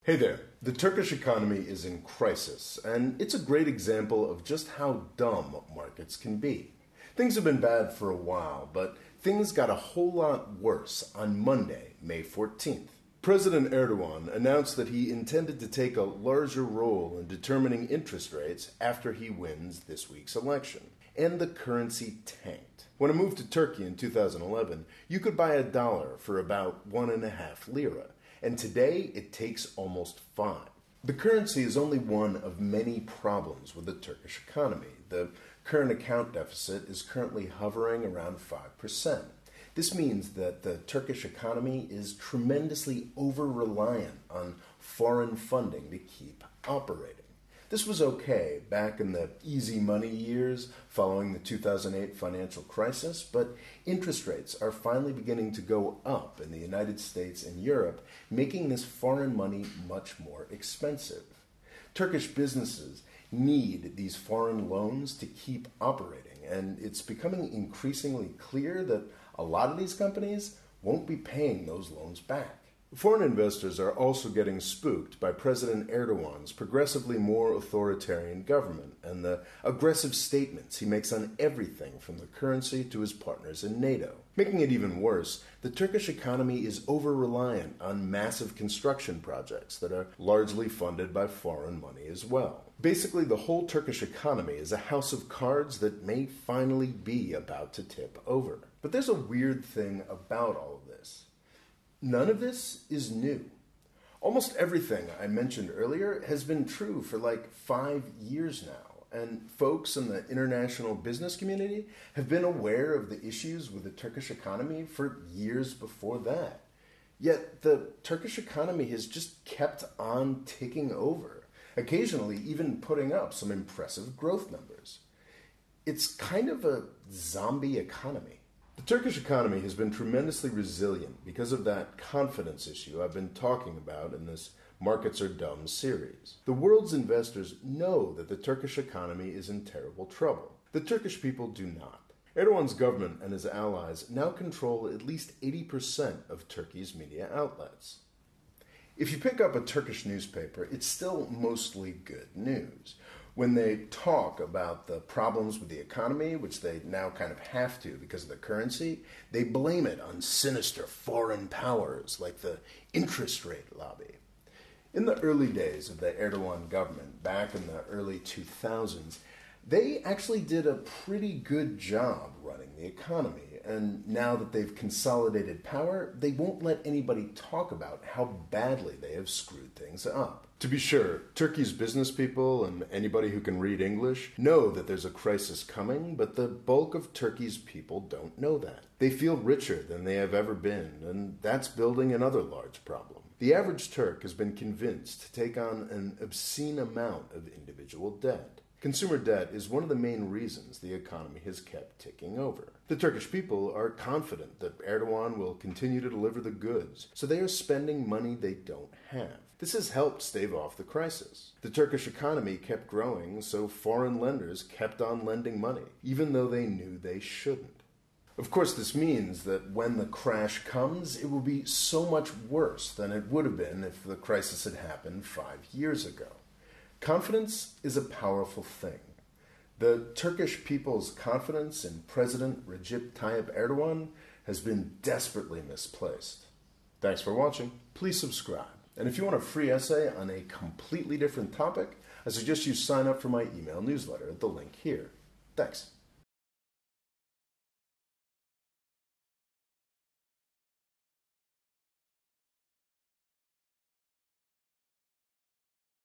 Hey there. The Turkish economy is in crisis, and it's a great example of just how dumb markets can be. Things have been bad for a while, but things got a whole lot worse on Monday, May 14th. President Erdogan announced that he intended to take a larger role in determining interest rates after he wins this week's election, and the currency tanked. When I moved to Turkey in 2011, you could buy $1 for about 1.5 lira. And today, it takes almost 5. The currency is only one of many problems with the Turkish economy. The current account deficit is currently hovering around 5%. This means that the Turkish economy is tremendously over-reliant on foreign funding to keep operating. This was okay back in the easy money years following the 2008 financial crisis, but interest rates are finally beginning to go up in the United States and Europe, making this foreign money much more expensive. Turkish businesses need these foreign loans to keep operating, and it's becoming increasingly clear that a lot of these companies won't be paying those loans back. Foreign investors are also getting spooked by President Erdogan's progressively more authoritarian government and the aggressive statements he makes on everything from the currency to his partners in NATO. Making it even worse, the Turkish economy is over-reliant on massive construction projects that are largely funded by foreign money as well. Basically, the whole Turkish economy is a house of cards that may finally be about to tip over. But there's a weird thing about all of this. None of this is new. Almost everything I mentioned earlier has been true for like 5 years now, and folks in the international business community have been aware of the issues with the Turkish economy for years before that. Yet the Turkish economy has just kept on ticking over, occasionally even putting up some impressive growth numbers. It's kind of a zombie economy. The Turkish economy has been tremendously resilient because of that confidence issue I've been talking about in this Markets Are Dumb series. The world's investors know that the Turkish economy is in terrible trouble. The Turkish people do not. Erdogan's government and his allies now control at least 80% of Turkey's media outlets. If you pick up a Turkish newspaper, it's still mostly good news. When they talk about the problems with the economy, which they now kind of have to because of the currency, they blame it on sinister foreign powers like the interest rate lobby. In the early days of the Erdogan government, back in the early 2000s, they actually did a pretty good job running the economy. And now that they've consolidated power, they won't let anybody talk about how badly they have screwed things up. To be sure, Turkey's business people and anybody who can read English know that there's a crisis coming, but the bulk of Turkey's people don't know that. They feel richer than they have ever been, and that's building another large problem. The average Turk has been convinced to take on an obscene amount of individual debt. Consumer debt is one of the main reasons the economy has kept ticking over. The Turkish people are confident that Erdogan will continue to deliver the goods, so they are spending money they don't have. This has helped stave off the crisis. The Turkish economy kept growing, so foreign lenders kept on lending money, even though they knew they shouldn't. Of course, this means that when the crash comes, it will be so much worse than it would have been if the crisis had happened 5 years ago. Confidence is a powerful thing. The Turkish people's confidence in President Recep Tayyip Erdogan has been desperately misplaced. Thanks for watching. Please subscribe. And if you want a free essay on a completely different topic, I suggest you sign up for my email newsletter at the link here. Thanks.